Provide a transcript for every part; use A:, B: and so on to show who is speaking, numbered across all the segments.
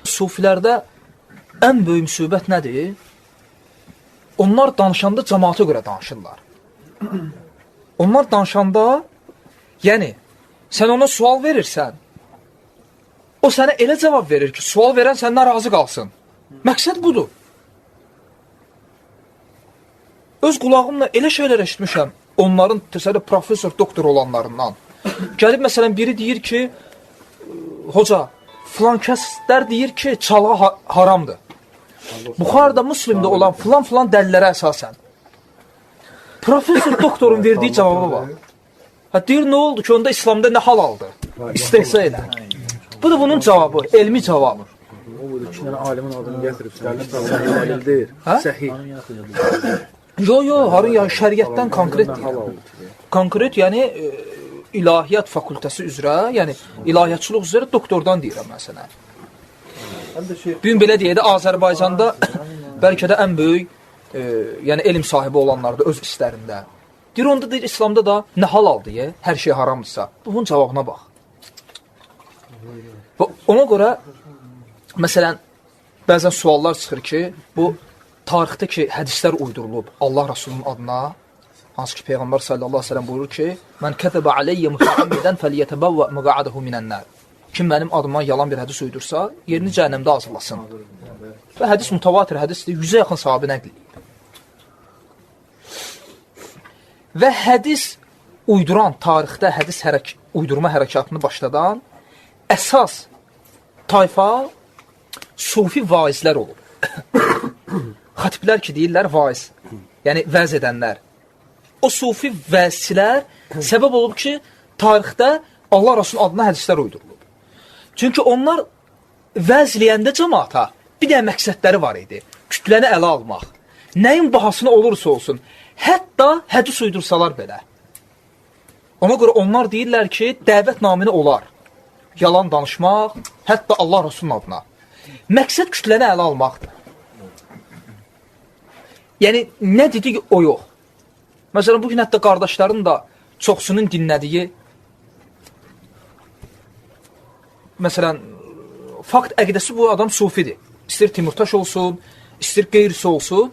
A: Sufilərdə ən böyük müsibət nədir? Onlar danışanda cəmaata görə danışırlar. Onlar danışanda, yəni, sən ona sual verirsən, o sənə elə cavab verir ki, sual verən səndən razı qalsın. Məqsəd budur. Öz qulağımla elə şeylər eşitmişəm, onların təsəvvür professor, doktor olanlarından. Gəlib, məsələn, biri deyir ki, hoca, filan kəslər deyir ki, çalğı haramdır. Buxarda, Müslimdə olan filan dəlillərə əsasən. Professor, doktorun verdiyi cavabı var. Deyir, nə oldu ki, onda İslamda nə halaldır? İstehza elə. Bu da bunun cavabı, elmi cavabı.
B: O budur, 2 dənə alimin adını gətirib, səhih deyir. Səhih.
A: Yo, harın ya, şəriətdən konkret deyir. Konkret, yəni, ilahiyyat fakültəsi üzrə, yəni, ilahiyyatçılıq üzrə doktordan deyirəm mən sənə. Bugün belə deyək də, Azərbaycanda bəlkə də ən böyük, yəni, elm sahibi olanlardır öz istərində. Deyir, onda deyir, İslamda da nə halal deyə, hər şey haramdırsa. Bunun cavabına bax. Və ona görə, məsələn, bəzən suallar çıxır ki, bu tarixdə ki, hədislər uydurulub Allah Rasulunun adına, hansı ki, Peyğəmbər sallallahu aleyhi ve sellem buyurur ki, mən kətəbə aleyyə mütəammidən fəliyyətəbəvvə müqa'adahu minənlər. Kim mənim adıma yalan bir hədis uydursa, yerini cəhənnəmdə hazırlasın. Və hədis mütəvatir hədisdir, 100-ə yaxın sahabi nəql edib. Və hədis uyduran, tarixdə hədis uydurma hərəkatını başladan əsas tayfa sufi vaizlər olub. Xatiblər ki, deyirlər vaiz, yəni vəz edənlər. O sufi vəzçilər səbəb olub ki, tarixdə Allah Rasulunun adına hədislər uydurulub. Çünki onlar vəzləyəndə cəmaata bir də məqsədləri var idi. Kütləni ələ almaq. Nəyin bahasına olursa olsun, hətta hədis uydursalar belə. Ona görə onlar deyirlər ki, dəvət naminə olar. Yalan danışmaq, hətta Allah Rasulunun adına. Məqsəd kütləni ələ almaqdır. Yəni, nə dedik o yox. Məsələn, bugün hətta qardaşların da çoxsunun dinlədiyi, məsələn, fakt əqidəsi bu adam sufidir. İstir Timurtaş olsun, istir qeyrisi olsun.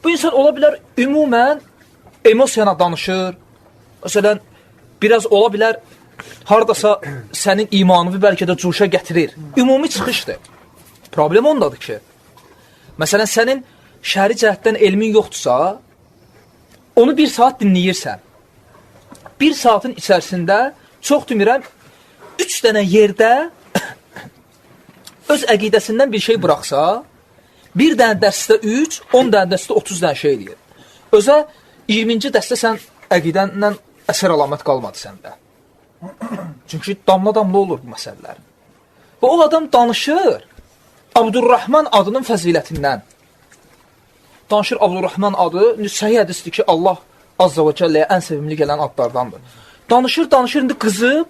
A: Bu insan ola bilər, ümumən emosiyana danışır. Məsələn, biraz ola bilər, haradasa sənin imanını bəlkə də cuşa gətirir. Ümumi çıxışdır. Problem ondadır ki, məsələn, sənin şəri cəhətdən elmin yoxdursa, onu 1 saat dinləyirsən. 1 saatın içərisində, çox demirəm, 3 dənə yerdə öz əqidəsindən bir şey bıraxsa, 1 dənə dərsdə 3, 10 dənə dərsdə 30 dənə şey eləyir. Özə 20-ci dərsdə sən əqidəndən əsər əlamət qalmadı səndə. Çünki damla-damla olur bu məsələlər. Və o adam danışır Abdurrahman adının fəzilətindən. Danışır Abdurrahman adı, səhih hədisdir ki, Allah Azza və Cəlləyə ən sevimli gələn adlardandır. Danışır, indi qızıb,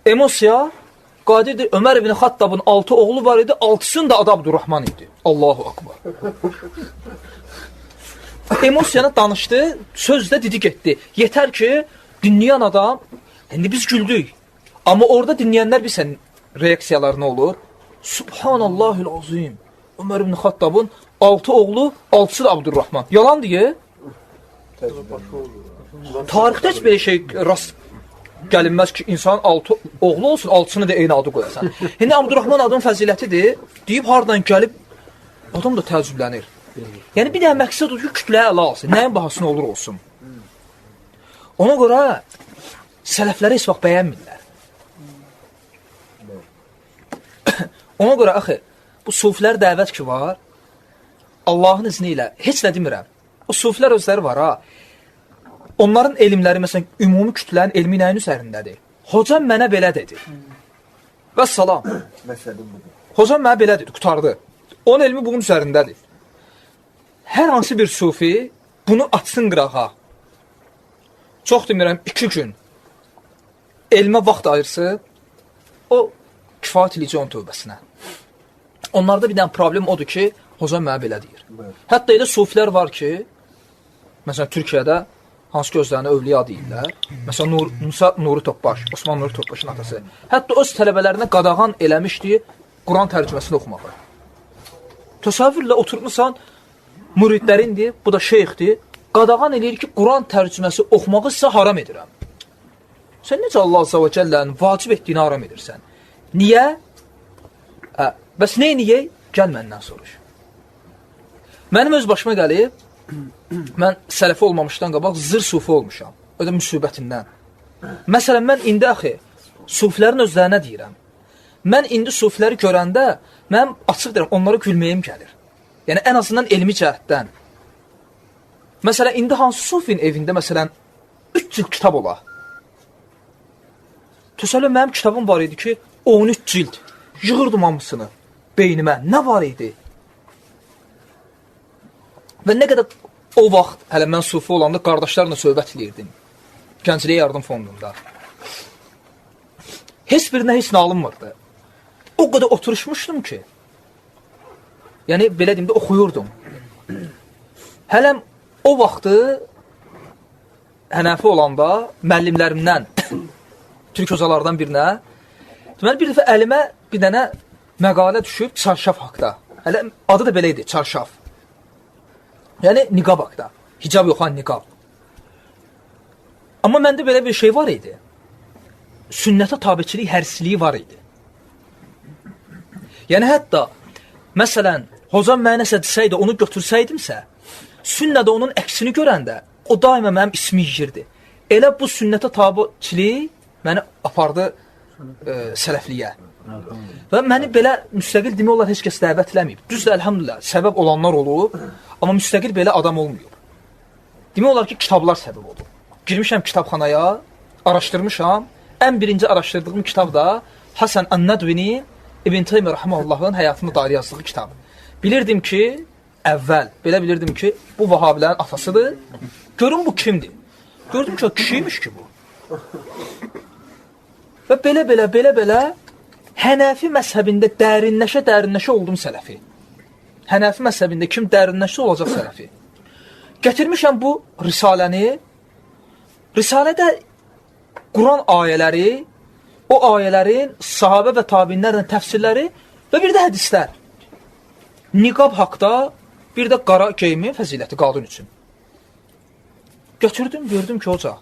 A: emosiya, qadirdir, Ömər ibn Xattabın 6 oğlu var idi, 6'sının da adı Abdurrahman idi. Allahu akbar. Emosiyana danışdı, sözdə didik etdi. Yetər ki, dinləyən adam, indi biz güldük. Amma orada dinləyənlər bilsən, reaksiyalar nə olur? Subhanallahil azim. Ömər ibn Xattabın 6 oğlu, 6'sı da Abdurrahman. Yalan deyə? Tarixdə heç belə şey rast gəlinməz ki, insanın 6 oğlu olsun, 6'sını da eyni adı qoyasan. İndi Abdurrahman adının fəzilətidir, deyib haradan gəlib, adam da təəccüblənir. Yəni bir dənə məqsəd odur ki, kütləyə ələ alsın, nəyin bahasına olur olsun. Ona görə sələfləri heç vaxt bəyənmirlər. Ona görə, axı, bu sufilər dəvət ki var, Allahın izni ilə, heç nə demirəm. O sufilər özləri var, ha. Onların elmləri, məsələn, ümumi kütlənin elmi nəyin üzərindədir? Hocam mənə belə dedi. Və salam. Hocam mənə belə dedi, qutardı. Onun elmi bunun üzərindədir. Hər hansı bir sufi bunu atsın qırağa. Çox demirəm, 2 gün elmə vaxt ayırsın, o kifayət edici onun tövbəsinə. Onlarda bir dənə problem odur ki, hocam mənə belə deyir. Hətta elə sufilər var ki, məsələn, Türkiyədə hansı ki özlərini övliya deyirlər. Məsələn, Musa Nuri Topbaş, Osman Nuri Topbaşın atası. Hətta öz tələbələrinə qadağan eləmişdi, Quran tərcüməsini oxumağı. Təsəvvürlə oturmusan, müridlərindir, bu da şeyxdir, qadağan eləyir ki, Quran tərcüməsi oxumağı sizə haram edirəm. Sən necə Allah Azza və Cəllənin vacib etdiyini haram edirsən? Niyə? Bəs niyə? Gəl məndən soruş. Mənim öz başıma gəlib, mən sələfi olmamışdan qabaq zır sufi olmuşam. O da müsibətindən. Məsələn, mən indi axı, sufilərin özlərinə deyirəm. Mən indi sufiləri görəndə, mən açıq deyirəm, onlara gülməyim gəlir. Yəni, ən azından elmi cəhətdən. Məsələn, indi hansı sufinin evində, məsələn, 3 cild kitab ola? Təsəllüm, mənim kitabım var idi ki, 13 cild. Yığırdım hamısını beynimə. Nə var idi? Və nə qədər o vaxt, hələ mən sufi olanda qardaşlarla söhbət edirdim. Gəncliyə yardım fondunda. Heç birinə heç nə alınmırdı. O qədər oturuşmuşdum ki, yəni, belə deyim də, oxuyurdum. Hələm o vaxtı Hənəfi olanda müəllimlərimdən, Türk hocalardan birinə, deməli, bir dəfə əlimə bir dənə məqalə düşüb çarşaf haqda. Hələ adı da belə idi, çarşaf. Yəni, niqab haqda. Hicab yox, niqab. Amma məndə belə bir şey var idi. Sünnətə tabiçilik, hərsiliyi var idi. Yəni, hətta, məsələn, hocam mənə nəsə desəydi, onu götürsəydimsə, sünnədə onun əksini görəndə, o daima mənim ismi yiyirdi. Elə bu sünnətə tabiçilik məni apardı sələfliyə. Və məni belə müstəqil demək olar heç kəs dəvət eləməyib. Düzdür, əlhamdülillah, səbəb olanlar olub, amma müstəqil belə adam olmayıb. Demək olar ki, kitablar səbəb olub. Girmişəm kitabxanaya, araşdırmışam. Ən birinci araşdırdığım kitab da Hasan Ən-Nədvini İbn Teymiyyə Rəhməhullahın həyatını dair yazdığı kitab. Bilirdim ki, əvvəl, belə bilirdim ki, bu Vahabilərin atasıdır. Görün bu kimdir? Gördüm ki, o kişiymiş ki bu. Və belə Hənəfi məzhəbində dərinləşə oldum sələfi. Hənəfi məzhəbində kim dərinləşsə olacaq sələfi. Gətirmişəm bu risaləni. Risalədə Quran ayələri, o ayələrin sahabə və tabinlərlə təfsirləri və bir də hədislər. Niqab haqda, bir də qara geyimi fəziləti qadın üçün. Götürdüm, gördüm ki, hoca,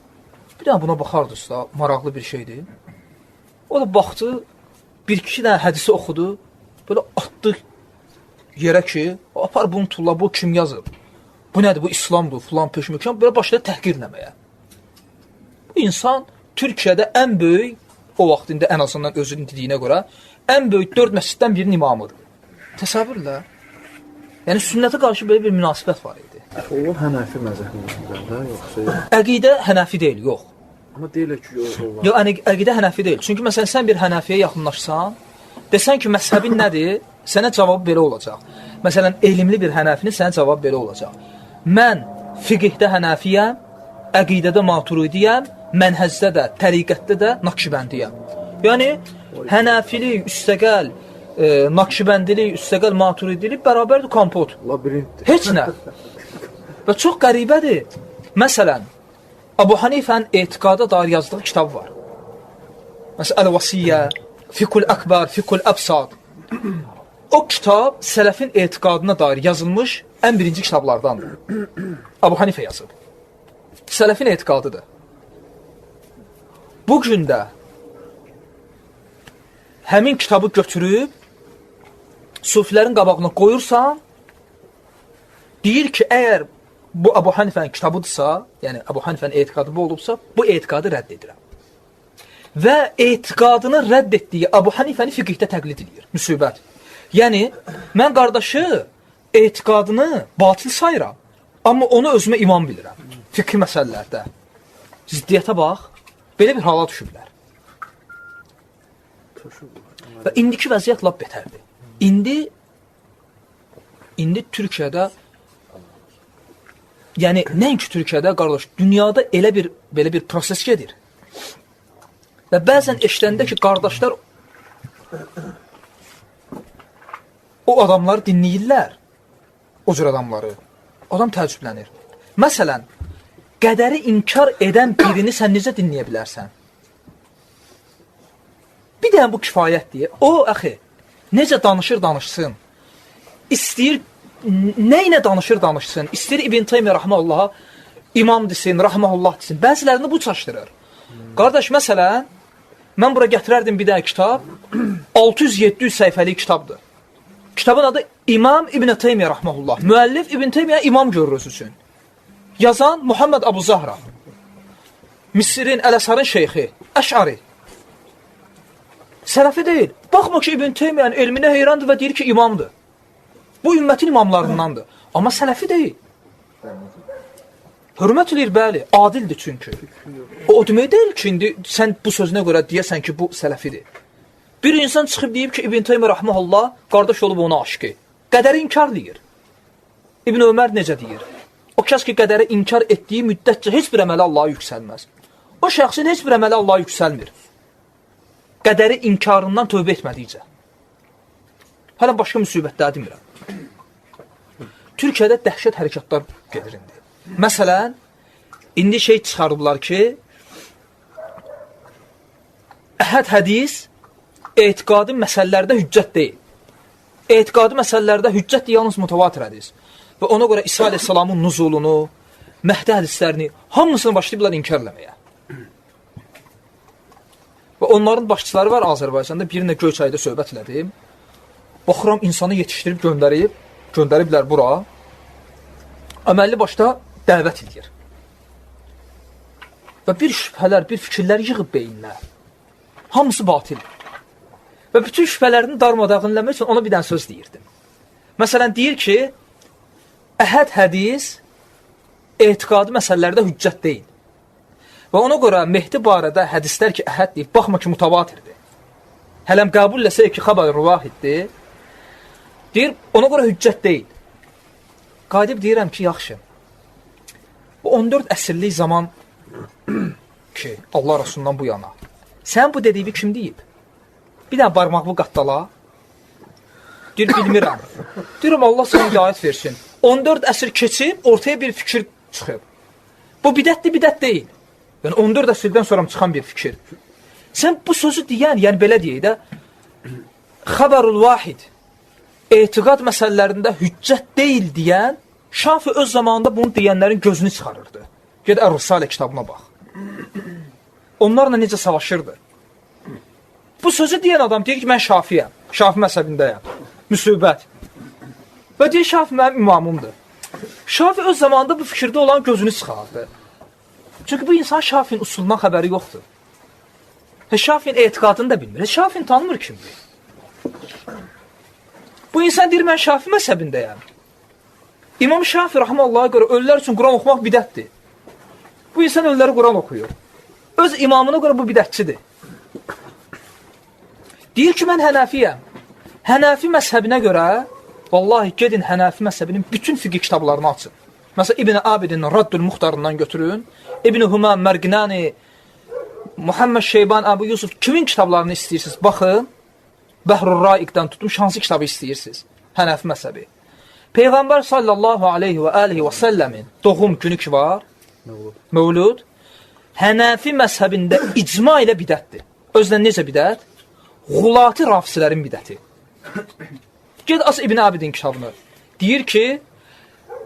A: bir dənə buna baxardınızda, maraqlı bir şeydir. O da baxdı, bir-iki dənə hədisi oxudu, belə atdı yerə ki, apar bunu tulla, bu kim yazıb? Bu nədir, bu İslamdır, filan peşməkən, belə başladı təhqir eləməyə. Bu insan Türkiyədə ən böyük, o vaxtında ən azından özünün dediyinə görə, ən böyük 4 məsciddən birinin imamıdır. Təsəvvürlə. Yəni, sünnətə qarşı belə bir münasibət var idi.
B: O Hənəfi məzəbində, yoxsa?
A: Əqidə Hənəfi deyil, yox.
B: Amma deyilər ki, o var.
A: Yox, əqidə Hənəfi deyil. Çünki məsələn, sən bir Hənəfiyə yaxınlaşsan, desən ki, məzhəbin nədir, sənə cavabı belə olacaq. Məsələn, elmli bir Hənəfinin sənə cavabı belə olacaq. Mən fiqhdə Hənəfiyəm, əqidədə Maturidiyəm, mənhəzdə də, təriqətdə də Nakşibəndiyəm. Yəni, Hənəfilik, üstəgəl, Nakşibəndilik, üstəgəl Maturidilik bərabərdir kompot.
B: Labirintdir.
A: Heç nə. Və çox qəribədir. Məsələn, Abu Hanifənin etiqada dair yazdığı kitab var. Məsələn, Əl-Vasiyyə, Fiqhul Əkbar, Fiqhul Əbsad. O kitab sələfin etiqadına dair yazılmış ən birinci kitablardandır. Abu Hanifə yazıb. Sələfin etiqadıdır. Bugün də həmin kitabı götürüb sufilərin qabağına qoyursan, deyir ki, əgər bu Abu Hanifənin kitabıdırsa, yəni Abu Hanifənin etiqadı bu olubsa, bu etiqadı rədd edirəm. Və etiqadını rədd etdiyi Abu Hanifəni fiqhdə təqlid edir. Müsibət. Yəni, mən qardaşı etiqadını batil sayıram, amma onu özümə imam bilirəm. Fiqhi məsələlərdə. Ziddiyyətə bax, belə bir hala düşüblər. Və indiki vəziyyət lap betərdir. İndi Türkiyədə, yəni nəinki Türkiyədə, qardaş, dünyada belə bir proses gedir. Və bəzən eşləndə ki, qardaşlar o adamları dinləyirlər, o cür adamları. Adam təəccüblənir. Məsələn, qədəri inkar edən birini sən necə dinləyə bilərsən? Bir dənə bu kifayətdir. O, əxi, necə danışır danışsın, istəyir nə ilə danışır danışsın, istəyir İbn Teymiyyə rahmehullaha imam desin, rahmehullah desin, bəzilərini bu çaşdırır. Qardaş, məsələn, mən bura gətirərdim bir dənə kitab, 600-700 səhifəlik kitabdır. Kitabın adı İmam İbn Teymiyyə rahmehullah. Müəllif İbn Teymiyyə imam görür öz üçün. Yazan Muhammed Abu Zahra. Misirin, Əl-Əsarın şeyxi, Əş'ari. Sələfi deyil. Baxma ki, İbn Teymiyyənin elminə heyrandır və deyir ki, imamdır. Bu ümmətin imamlarındandır. Amma sələfi deyil. Hörmət edir, bəli, adildir çünki. O demək deyil ki, indi sən bu sözünə görə deyəsən ki, bu sələfidir. Bir insan çıxıb deyib ki, İbn Teymiyyə rahmehullah qardaş olub ona aşkı. Qədəri inkar deyir. İbn Ömər necə deyir? O kəs ki, qədəri inkar etdiyi müddətcə heç bir əmələ Allaha yüksəlməz. O şəxsin heç bir əmələ Allaha yüksəlmir. Qədəri inkarından tövbə etmədikcə. Hələ başqa müsibətlər demirəm. Türkiyədə dəhşət hərəkatlar gedir indi. Məsələn, indi şey çıxarıblar ki, əhəd hədis etiqadi məsələlərdə hüccət deyil. Etiqadi məsələlərdə hüccət yalnız mütəvatir hədis. Və ona görə İsa aleyhissalamın nuzulunu, Məhdi hədislərini, hamısını başlayıblar inkar eləməyə. Və onların başçıları var Azərbaycanda, birinə Göyçayda söhbət elədim. Baxıram, insanı yetişdirib göndəriblər bura. Əməlli başda dəvət edir. Və bir şübhələr, bir fikirlər yığıb beyinlə. Hamısı batil. Və bütün şübhələrini darmadağınlamaq üçün ona bir dənə söz deyirdim. Məsələn, deyir ki, əhəd hədis etiqadi məsələlərdə hüccət deyil. Və ona görə Mehdi barədə hədislər ki, əhəd deyil, baxma ki, mütəvatirdir. Hələm qəbul eləsək ki, xəbər rüvahiddir. Deyir, ona görə hüccət deyil. Qaydib deyirəm ki, yaxşı. Bu 14 əsrlik zaman ki, Allah Rasulundan bu yana. Sən bu dediyi kim deyib? Bir dənə barmaqlı qattala. Deyir, bilmirəm. Deyirəm, Allah sənə hidayət versin. 14 əsr keçib, ortaya bir fikir çıxıb. Bu bidətdir, bidət deyil. Yəni, 14 əsrdən sonra çıxan bir fikir. Sən bu sözü deyən, yəni belə deyək də, xəbərul vahid, etiqad məsələlərində hüccət deyil deyən, Şafi öz zamanında bunu deyənlərin gözünü çıxarırdı. Ged Ər-Risalə kitabına bax. Onlarla necə savaşırdı. Bu sözü deyən adam deyir ki, mən Şafiyəm, Şafi məzhəbindəyəm, müsibət. Və deyir, Şafi mənim imamımdır. Şafi öz zamanında bu fikirdə olan gözünü çıxardı. Çünki bu insan Şafinin usulundan xəbəri yoxdur. Şafinin etiqadını da bilmir. Şafini tanımır kimdir. Bu insan deyir, mən Şafi məzhəbindəyəm. İmam Şafi rahmetullaha görə ölülər üçün Quran oxumaq bidətdir. Bu insan ölüləri Quran oxuyur. Öz imamına görə bu bidətçidir. Deyir ki, mən Hənəfiyəm. Hənəfi məzhəbinə görə, vallahi gedin Hənəfi məzhəbinin bütün fiqh kitablarını açın. Məsələn, İbn Abidin Raddül Muxtarından götürün. İbn Humam Mərqinani, Muhammed Şeyban, Əbu Yusuf, kimin kitablarını istəyirsiniz? Baxın, Bəhrur Raiqdən tutun, hansı kitabı istəyirsiniz? Hənəfi məzhəbi. Peyğəmbər sallallahu aleyhi və alihi və səlləmin doğum günü ki var, Mövlud, Hənəfi məzhəbində icma ilə bidətdir. Özdən necə bidət?Ğulati rafisilərin bidəti. Ged as İbn Abidin kitabını. Deyir ki,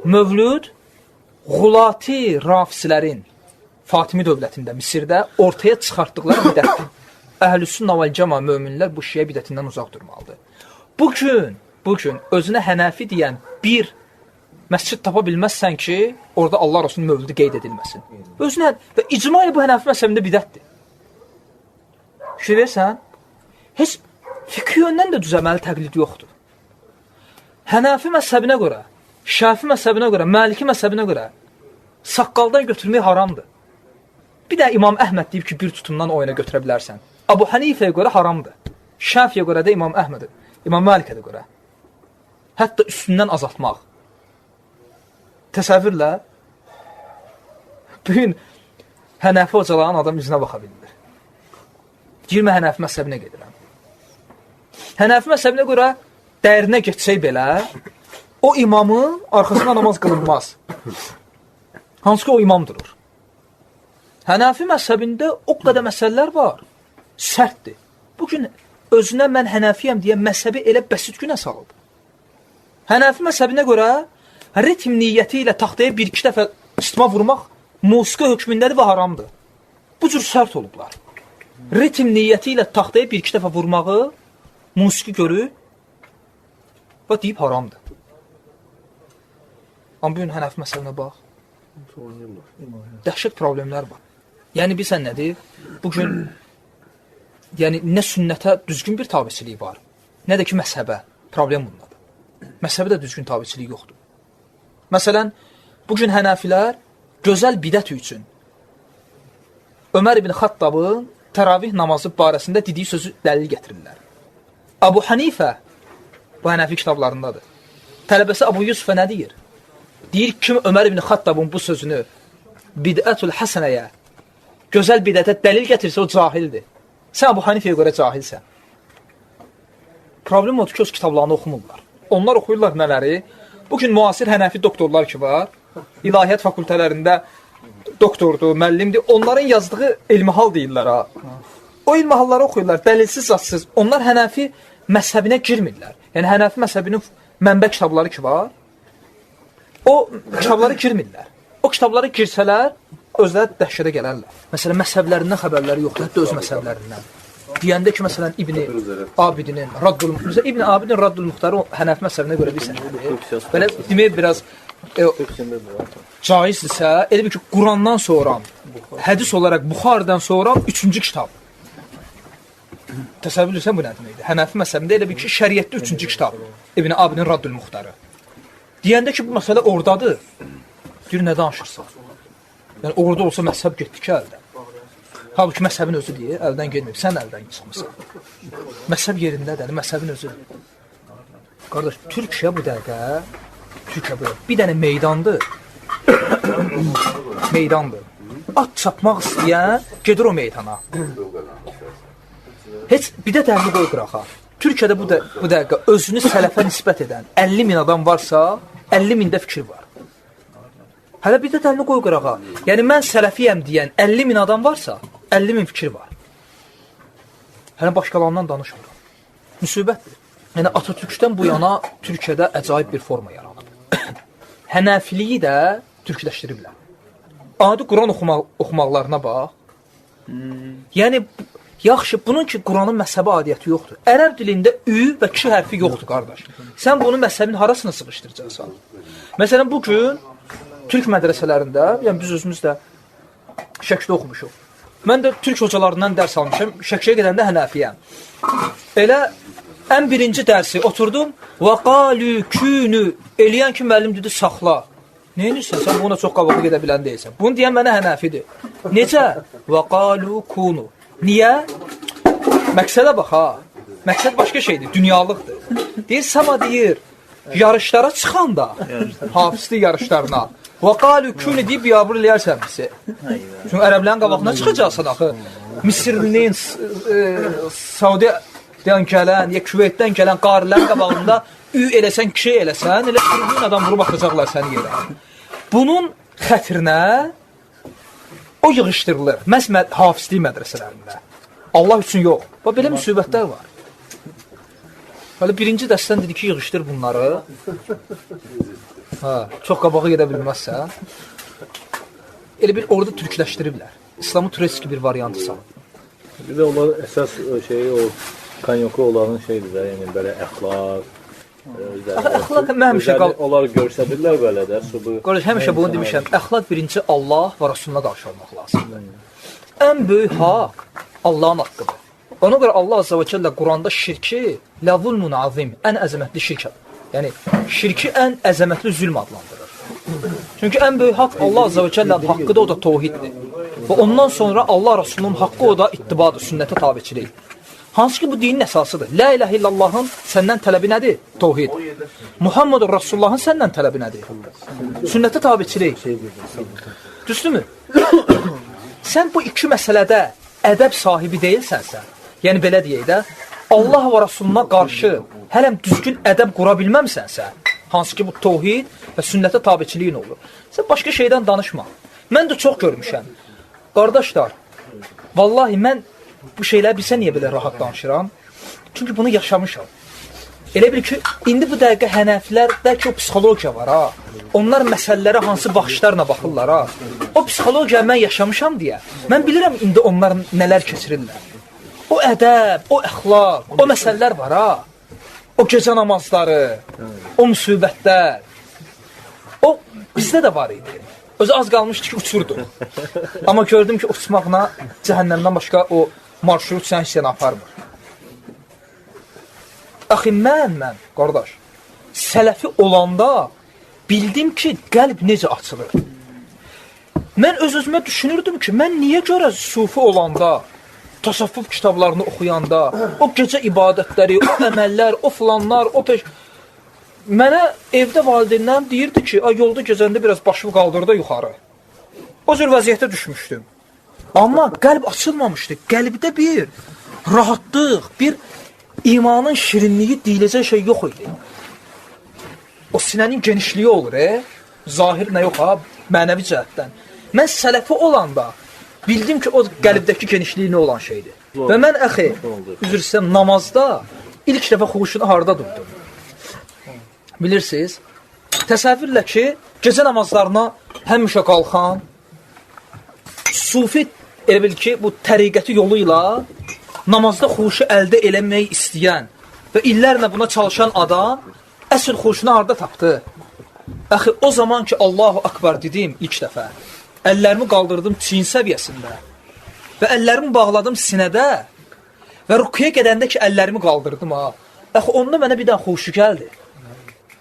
A: Mövlud,Ğulati rafisilərin Fatimi dövlətində, Misirdə ortaya çıxartdıqları bidətdir. Əhl-i-Sünnə vəl-Cəma möminlər bu şiə bidətindən uzaq durmalıdır. Bugün özünə Hənəfi deyən bir məscid tapa bilməzsən ki, orada Allah Rasulunun mövlüdü qeyd edilməsin. Özünə və icma ilə bu Hənəfi məzhəbində bidətdir. Şey versən, heç fiqh yöndən də düzəməli təqlid yoxdur. Hənəfi məzhəbinə görə, Şafi məzhəbinə görə, Maliki məzhəbinə görə saqqaldan götürmək haramdır. Bir də İmam Əhməd deyib ki, bir tutumdan oyuna götürə bilərsən. Abu Hanifəyə görə haramdır. Şafiyə görə də İmam Əhməd, İmam Malikə də görə. Hətta üstündən azaltmaq. Təsəvvürlə, bugün Hənəfi hocaların adam yüzünə baxa bilir. Deyir, mən Hənəfi məzhəbinə gedirəm. Hənəfi məzhəbinə görə dərinə geçsək belə, o imamın arxasına namaz qılınmaz. Hansı ki, o imam durur. Hənəfi məzhəbində o qədər məsələlər var, sərtdir. Bugün özünə mən hənəfiyəm deyə məzhəbi elə bəsit günə salıb. Hənəfi məzhəbinə görə ritm niyyəti ilə taxtaya bir-iki dəfə üstümə vurmaq musiqi hökmündədir və haramdır. Bu cür sərt olublar. Ritm niyyəti ilə taxtaya bir-iki dəfə vurmağı musiqi görür və deyib haramdır. Amma bugün hənəfi məsələsinə bax. Dəhşət problemlər var. Yəni, bilsən nədir? Bugün nə sünnətə düzgün bir tabiçilik var, nə də ki, məzhəbə. Problem bundadır. Məzhəbə də düzgün tabiçilik yoxdur. Məsələn, bugün hənəfilər gözəl bidət üçün Ömər ibn Xattabın təravih namazı barəsində dediyi sözü dəlil gətirirlər. Abu Hanifə, bu hənəfi kitablarındadır. Tələbəsi Abu Yusufə nə deyir? Deyir, kim Ömər ibn Xattabın bu sözünü bidətul həsənəyə, gözəl bidətə dəlil gətirsə, o cahildir. Sən Abu Hanifəyə görə cahilsən. Problem odur ki, öz kitablarını oxumurlar. Onlar oxuyurlar nələri? Bugün müasir hənəfi doktorlar ki var, ilahiyyat fakültələrində doktordur, müəllimdir, onların yazdığı elmihal deyirlər ha. O elmihalları oxuyurlar, dəlilsiz, zatsız. Onlar hənəfi məzhəbinə girmirlər. Yəni, hənəfi məzhəbinin mənbə kitabları ki var, o kitabları girmirlər. O kitabları girsələr, özləri dəhşətə gələrlər. Məsələn, məzhəblərindən xəbərləri yoxdur, hətta öz məzhəblərindən. Deyəndə ki, məsələn, İbn-i Abidinin Raddul Muxtarı hənəfi məzhəbinə görə bilsən. Belə demək biraz caizdirsə, elə bir ki, Qurandan sonra, hədis olaraq Buxarıdan sonra 3-cü kitab. Təsəvvür edirsən bu nə deməkdir? Hənəfi məzhəbində elə bir ki, şəriətdə 3-cü kitab. İbn-i Abidinin Raddul Muxtarı. Deyəndə ki, bu məsələ oradadır. Deyir, nə danışırsan? Yəni, orada olsa məzhəb getdi ki, əldən. Halbuki məzhəbin özü deyir, əldən gelməyib, sən əldən çıxmısan. Məzhəb yerindədir, məzhəbin özüdür. Qardaş, Türkiyə bu dəqiqə, bir dənə meydandır. Meydandır. At çapmaq istəyən, gedir o meydana. Heç bir də dəlli qoy qıraxa. Türkiyədə bu dəqiqə özünü sələfə nisbət edən 50 min adam varsa, 50 mində fikir var. Hələ bir də dəlli qoy qıraxa. Yəni, mən sələfiyəm deyən 50 min adam varsa, 50 min fikir var. Hələ başqalarından danışmıram. Müsibətdir. Yəni, Atatürkdən bu yana Türkiyədə əcaib bir forma yaranıb. Hənəfiliyi də türkləşdiriblər. Adi Quran oxumaqlarına bax. Yəni, yaxşı, bunun ki, Quranın məzhəbi adiyyəti yoxdur. Ərəb dilində ü və k hərfi yoxdur, qardaş. Sən bunu məzhəbin harasına sıxışdıracaqsan? Məsələn, bugün Türk mədrəsələrində, yəni biz özümüz də Şəkidə oxumuşuq. Mən də Türk hocalarından dərs almışam, Şəkiyə gedəndə hənəfiyəm. Elə ən birinci dərsi oturdum, və qalü künü, eləyən ki, müəllim dedi, saxla. Nə edirsən? Sən buna çox qabağa gedə bilən deyilsən. Bunu deyən mənə hənəfidir. Necə? Və qalu kunu. Niyə? Məqsədə bax, ha. Məqsəd başqa şeydir, dünyalıqdır. Deyir, Sama deyir, yarışlara çıxanda, hafizlik yarışlarına, və qalu künü deyib biabır eləyərsən bizi. Çünki ərəblərin qabağına çıxacaqsan axı. Misirlinin, Saudiyadan gələn, ya Küveytdən gələn qarilərin qabağında ü eləsən, ki eləsən, elə sürgün adam vurub atacaqlar səni yerə. Bunun xətrinə o yığışdırılır. Məhz hafizlik mədrəsələrində. Allah üçün yox. Və belə müsibətlər var. Hələ birinci dəstən dedi ki, yığışdır bunları. Çox qabağa gedə bilməzsə. Elə bir orada türkləşdiriblər. İslamı Tureski bir variantı salıb.
B: Bir də onlar əsas şeyi, o kanyoku olanın şeydir də, yəni belə əxlaq.
A: Əxlaq həmişə
B: onlar görsədirlər belə də.
A: Qardaş, həmişə bunu demişəm. Əxlaq birinci Allah və Rasuluna qarşı olmaq lazımdır. Ən böyük haqq Allahın haqqıdır. Ona görə Allah Azza və Cəllə Quranda şirki ləzulmun azim, ən əzəmətli şirkədir. Yəni, şirki ən əzəmətli zülm adlandırır. Çünki ən böyük haqq Allah Azza və Cəllənin haqqıdır, o da tohiddir. Və ondan sonra Allah Rasulunun haqqı o da ittibadır, sünnətə tabiçilik. Hansı ki, bu dinin əsasıdır. La ilahə illallahın səndən tələbi nədir? Tohid. Muhammedur Rasulullahın səndən tələbi nədir? Sünnətə tabiçilik. Düzdürmü? Sən bu iki məsələdə ədəb sahibi deyilsənsə, yəni belə deyək də, Allah və Rasuluna qarşı hələm düzgün ədəb qura bilməmsənsə, hansı ki, bu tohid və sünnətə tabiçiliyin olur. Sən başqa şeydən danışma. Mən də çox görmüşəm. Qardaşlar, vallahi mən bu şeyləri bilsə niyə belə rahat danışıram? Çünki bunu yaşamışam. Elə bil ki, indi bu dəqiqə hənəflər ki, o psixologiya var, ha. Onlar məsələlərə hansı baxışlarla baxırlar, ha. O psixologiya mən yaşamışam deyə, mən bilirəm indi onlar nələr keçirirlər. O ədəb, o əxlaq, o məsələlər var, ha. O gecə namazları, o müsibətlər, o bizdə də var idi. Özü az qalmışdı ki, uçurdu. Amma gördüm ki, uçmaqla cəhənnəmdən başqa o marşrut sən səni aparmır. Axı, mən, qardaş, sələfi olanda bildim ki, qəlb necə açılır. Mən öz-özümə düşünürdüm ki, mən niyə görə sufi olanda, tasavvuf kitablarını oxuyanda, o gecə ibadətləri, o əməllər, o filanlar, o peş... Mənə evdə valideynlərim deyirdi ki, yolda gezəndə biraz başımı qaldırdı yuxarı. O cür vəziyyətə düşmüşdüm. Amma qəlb açılmamışdı. Qəlbdə bir rahatlıq, bir imanın şirinliyi deyiləcək şey yox idi. O sinənin genişliyi olur, zahir nə yox, ha, mənəvi cəhətdən. Mən sələfi olanda bildim ki, o qəlbdəki genişliyi nə olan şeydir. Və mən, əxi, üzr istəyirəm, namazda ilk dəfə xuşunu harda durdum? Bilirsiniz, təsəvvürlə ki, gecə namazlarına həmişə qalxan, sufi, elə bil ki, bu təriqəti yolu ilə namazda xuşu əldə eləmək istəyən və illərlə buna çalışan adam əsl xuşunu harda tapdı? Əxi, o zaman ki, Allahu Akbar dedim ilk dəfə, əllərimi qaldırdım çiyin səviyyəsində və əllərimi bağladım sinədə və rükuya gedəndə ki, əllərimi qaldırdım, ha. Əxi, onda mənə bir dən xuşu gəldi.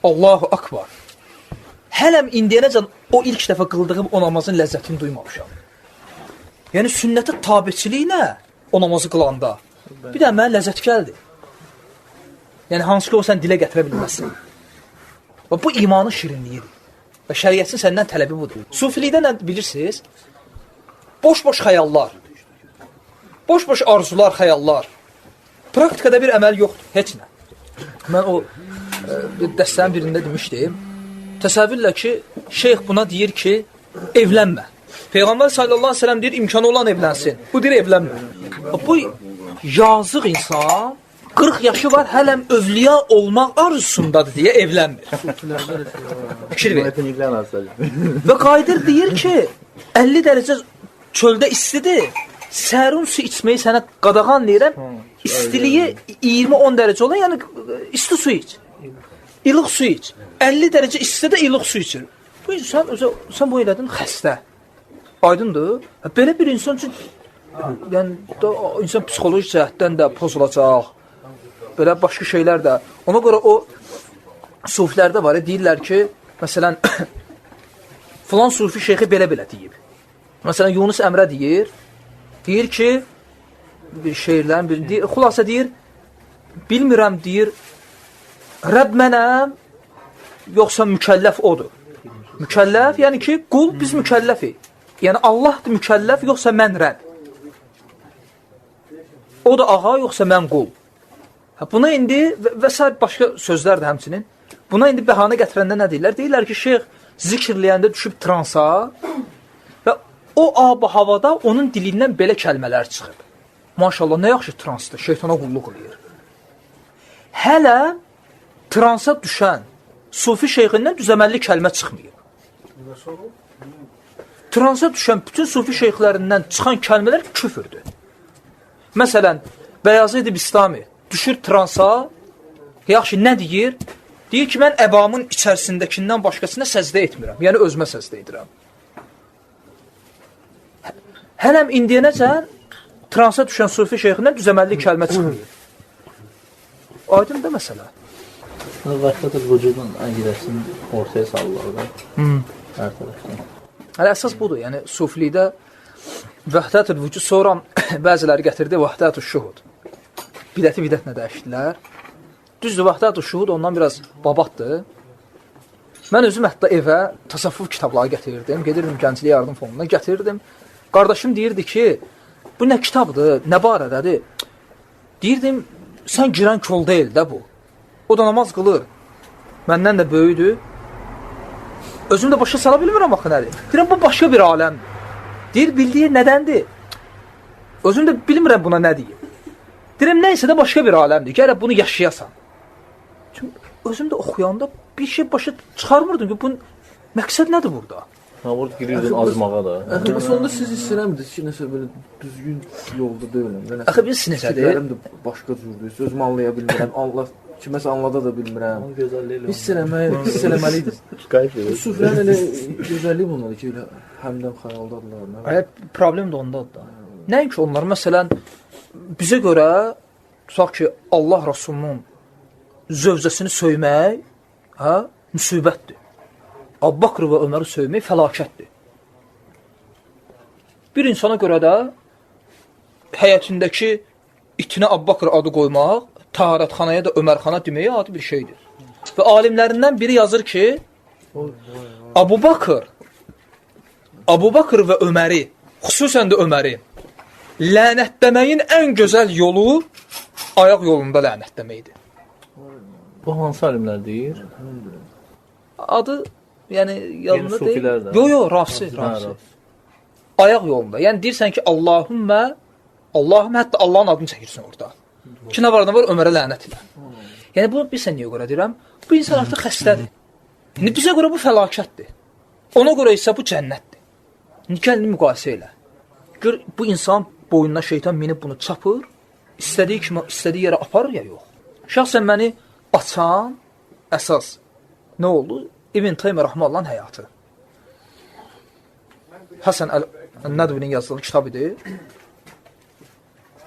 A: Allahu Akbar. Hələm indiyənəcən o ilk dəfə qıldığım o namazın ləzzətini duymamışam. Yəni, sünnətə tabiçiliyinə o namazı qılanda bir də mənə ləzzət gəldi. Yəni, hansı ki, o sən dilə gətirə bilməzsin. Və bu imanın şirinliyidir. Və şəriyyətin səndən tələbi budur. Sufilikdə nə bilirsiniz? Boş-boş xəyallar, boş-boş arzular, xəyallar. Praktikada bir əməl yoxdur, heç nə. Mən o dəstənin birində demişdim, təsəvvürlə ki, şeyx buna deyir ki, evlənmə. Peyğəmbər sallallahu aleyhi ve sellem deyir, imkanı olan evlənsin. Bu deyir, evlənmə. Bu yazıq insan, 40 yaşı var, hələm övliya olmaq arzusundadır deyə evlənmir. Fikir verir. Və qaydır deyir ki, 50 dərəcə çöldə istidir, sərun su içməyi sənə qadağan deyirəm, istiliyi 20-10 dərəcə olan, yəni isti su iç. İlıq su iç. 50 dərəcə istidə ilıq su içir. Bu insan, sən bu elədin xəstə. Aydındır. Belə bir insan üçün, yəni, insan psixoloji cəhətdən də pozulacaq. Belə başqa şeylər də. Ona görə o sufilərdə var, deyirlər ki, məsələn, filan sufi şeyxi belə-belə deyib. Məsələn, Yunus Əmrə deyir ki, şeirlərin birində, xülasə deyir, bilmirəm, deyir, Rəbb mənəm, yoxsa mükəlləf odur. Mükəlləf, yəni ki, qul biz mükəlləfik. Yəni, Allahdır mükəlləf, yoxsa mən Rəbb. O da ağa, yoxsa mən qul. Buna indi, və s. başqa sözlər də həmçinin, buna indi bəhanə gətirəndə nə deyirlər? Deyirlər ki, şeyx zikirləyəndə düşüb transa və o ab-ı havada onun dilindən belə kəlmələr çıxıb. Maşallah, nə yaxşı transdır, şeytana qulluq edir. Hələ transa düşən sufi şeyxindən düzəməlli kəlmə çıxmıyor. Transa düşən bütün sufi şeyxlərindən çıxan kəlmələr küfürdür. Məsələn, Bəyazid Bistami düşür transa, yaxşı, nə deyir? Deyir ki, mən əbamın içərisindəkindən başqasına səzdə etmirəm. Yəni, özümə səzdə edirəm. Hələm indiyənəcən transa düşən sufi şeyxindən düzəməlli kəlmə çıxmıyor. Aydın da məsələ.
C: Vəhdətül vücudun əqidəsini ortaya salırlar hər tərəfdən.
A: Hələ əsas budur, yəni sufilikdə vəhdətül vücud, sonra bəziləri gətirdi vəhdətül şuhud. Bidəti bidətlə dəyişdilər. Düzdür, vəhdətül şuhud ondan biraz babatdır. Mən özüm hətta evə tasavvuf kitabları gətirirdim, gedirdim Gənclik Yardım Fonduna, gətirirdim. Qardaşım deyirdi ki, bu nə kitabdır, nə barədədir? Deyirdim, sən girən kol deyil də bu. O da namaz qılır. Məndən də böyüdür. Özüm də başa sala bilmirəm axı nədir. Deyirəm, bu başqa bir aləmdir. Deyir, bildiyi nədəndir? Özüm də bilmirəm buna nə deyim. Deyirəm, nəysə də başqa bir aləmdir. Gərək bunu yaşayasan. Çünki özüm də oxuyanda bir şey başa çıxarmırdım ki, bunun məqsəd nədir burada?
C: Ha, burada girirdin azmağa da.
B: Sonunda siz hiss eləmirdiniz ki, nəsə belə düzgün yolda deyiləm.
A: Axı biz necədir?
B: Fikirlərim də başqa cürdür. Sözümü anlaya bilmirəm. Kiməsə anlada da bilmirəm. Hiss eləməliydiniz. Bu sufrənin elə gözəlliyi bundadır ki, elə həmdən xəyaldadırlar.
A: Problem də ondadır da. Nəinki onlar, məsələn, bizə görə, tutaq ki, Allah Rasulunun zövcəsini söymək, müsibətdir. Abbaqır və Öməri söymək fəlakətdir. Bir insana görə də həyətindəki itinə Abbaqır adı qoymaq, taharətxanaya da Ömərxana deməyə adi bir şeydir. Və alimlərindən biri yazır ki, Abu Bakır və Öməri, xüsusən də Öməri, lənətləməyin ən gözəl yolu ayaq yolunda lənətləməkdir.
C: Bu hansı alimlər deyir?
A: Adı, yəni yadımda deyil. Yox, Rafsi. Ayaq yolunda. Yəni deyirsən ki, Allahümmə, hətta Allahın adını çəkirsən orada. Ki, nə var, Ömərə lənət ilə. Yəni, bunu bilsən niyə görə deyirəm? Bu insan artıq xəstədir. İndi bizə görə bu fəlakətdir. Ona görə isə bu cənnətdir. İndi gəlini müqayisə elə. Gör, bu insan boynuna şeytan minib bunu çapır, istədiyi kimi, istədiyi yerə aparır ya yox. Şəxsən məni açan əsas nə oldu? İbn Teymiyyə Rəhməllahın həyatı. Həsən Ən-Nədvinin yazdığı kitab idi.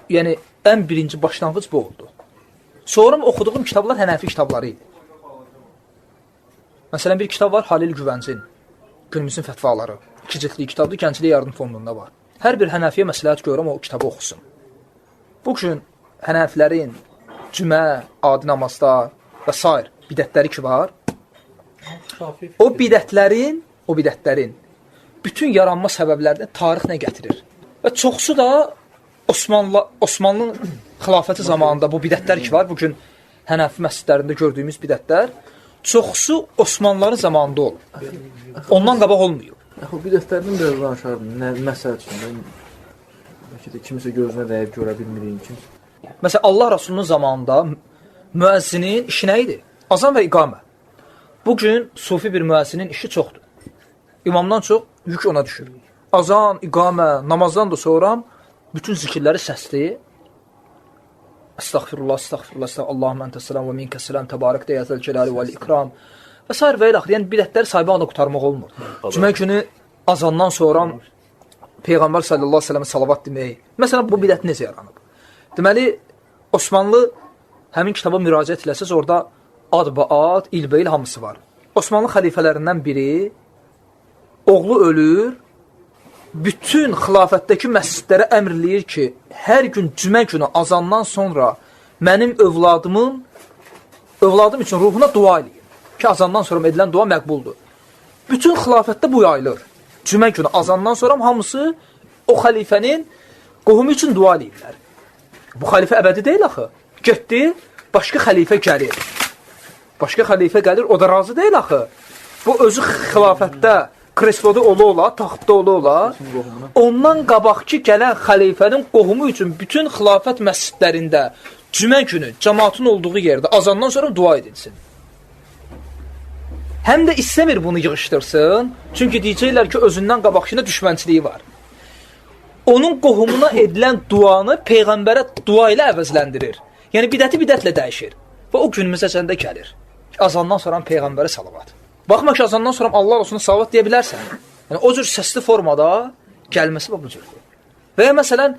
A: Yəni, ən birinci başlanğıc bu oldu. Sonra oxuduğum kitablar Hənəfi kitabları idi. Məsələn, bir kitab var Halil Güvəncin, Günümüzün fətvaları. 2 ciltli kitabdır, Gənclik Yardım Fondunda var. Hər bir Hənəfiyə məsləhət görürəm, o kitabı oxusun. Bugün Hənəfilərin cümə, adi namazlar və s. bidətləri ki var, o bidətlərin bütün yaranma səbəblərini tarix nə gətirir? Və çoxsu da Osmanlı xilafəti zamanında bu bidətlər ki var, bugün Hənəfi məscidlərində gördüyümüz bidətlər, çoxsu Osmanlıların zamanında olur. Ondan qabaq olmuyor.
B: O bidətlərdən biraz danışardım. Məsəl üçün, kimisə gözünə dəyib görə bilmirik ki.
A: Məsələn, Allah Rasulunun zamanında müəzzinin işi nə idi? Azan və iqamə. Bugün sufi bir müəzzinin işi çoxdur. İmamdan çox yük ona düşür. Azan, iqamə, namazdan da sonra bütün zikirləri səsli. Əstəğfirullah, Allahümmə əntəsələm və minkəsələm, təbarək deyəzəl cəlali vəl-ikram və s. və ilə. Yəni, bidətləri sahibə anda qutarmaq olmur. Cümə günü azandan sonra Peyğəmbər sallallahu aleyhi ve sellem salavat demək. Məsələn, bu bidət necə yaranıb? Deməli, Osmanlı həmin kitaba müraciət eləsəz, orada ad-ba-ad, il-bə-il hamısı var. Osmanlı xəlifələrindən biri oğlu ölür, bütün xilafətdəki məscidlərə əmr eləyir ki, hər gün cümə günü azandan sonra mənim övladım üçün ruhuna dua eləyir. Ki, azandan sonra edilən dua məqbuldur. Bütün xilafətdə bu yayılır. Cümə günü azandan sonra hamısı o xəlifənin qohumu üçün dua eləyirlər. Bu xəlifə əbədi deyil axı. Getdi, başqa xəlifə gəlir. Başqa xəlifə gəlir, o da razı deyil axı. Bu özü xilafətdə kresloda ola, taxtda ola, ondan qabaqki gələn xəlifənin qohumu üçün bütün xilafət məscidlərində cümə günü cəmaatın olduğu yerdə azandan sonra dua edilsin. Həm də istəmir bunu yığışdırsın, çünki deyəcəklər ki, özündən qabaqkına düşmənçiliyi var. Onun qohumuna edilən duanı Peyğəmbərə dua ilə əvəzləndirir. Yəni, bidəti bidətlə dəyişir. Və o günümüzəcəndə gəlir. Azandan sonra Peyğəmbərə salavat. Baxma ki, azandan sonra Allah olsun salavat deyə bilərsən. Yəni, o cür səsli formada gəlməsi bu cürdür. Və ya məsələn,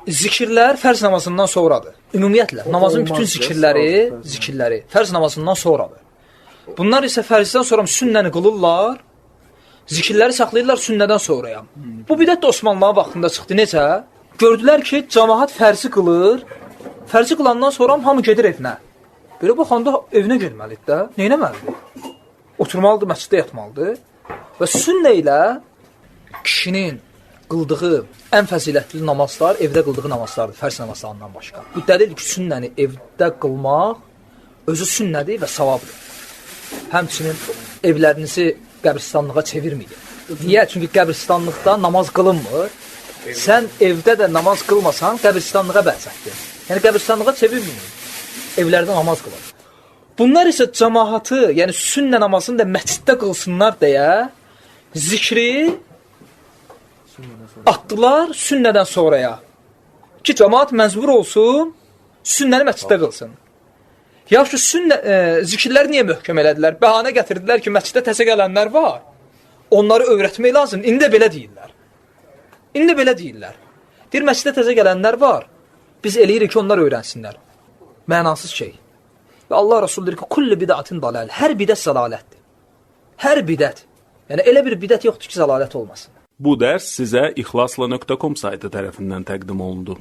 A: zikirlər fərz namazından sonradır. Ümumiyyətlə, namazın bütün zikirləri fərz namazından sonradır. Bunlar isə fərzdən sonra sünnəni qılırlar, zikirləri saxlayırlar sünnədən sonraya. Bu bidət də Osmanlıların vaxtında çıxdı. Necə? Gördülər ki, cəmaat fərzi qılır, fərzi qılandan sonra hamı gedir evinə. Belə baxanda evinə gelməlidir də, neynəməlidir? Oturmalıdır, məsciddə yatmalıdır və sünnə ilə kişinin qıldığı ən fəzilətli namazlar evdə qıldığı namazlardır, fərz namazlarından başqa. Bu dəlildir ki, sünnəni evdə qılmaq özü sünnədir və savabdır. Həmçinin evlərinizi qəbristanlığa çevirməyin. Niyə? Çünki qəbristanlıqda namaz qılınmır. Sən evdə də namaz qılmasan qəbristanlığa bənzətdir. Yəni qəbirstanlığa çevirməyin. Evlərdə namaz qılın. Bunlar isə cəmaatı, yəni sünnə namazını da məsciddə qılsınlar deyə zikri atdılar sünnədən sonraya. Ki, cəmaat məcbur olsun, sünnəni məsciddə qılsın. Yaxşı, zikirləri niyə möhkəm elədilər? Bəhanə gətirdilər ki, məsciddə təzə gələnlər var. Onları öyrətmək lazım. İndi də belə deyirlər. Deyir, məsciddə təzə gələnlər var. Biz eləyirik ki, onlar öyrənsinlər. Mənasız şey. Və Allah Rasulü deyir ki, kulli bidətin dalal. Hər bidət zəlalətdir. Hər bidət. Yəni, elə bir bidət yoxdur ki, zəlalət olmasın.
D: Bu dərs sizə ixlasla.com saytı tərəfindən təqdim olundu.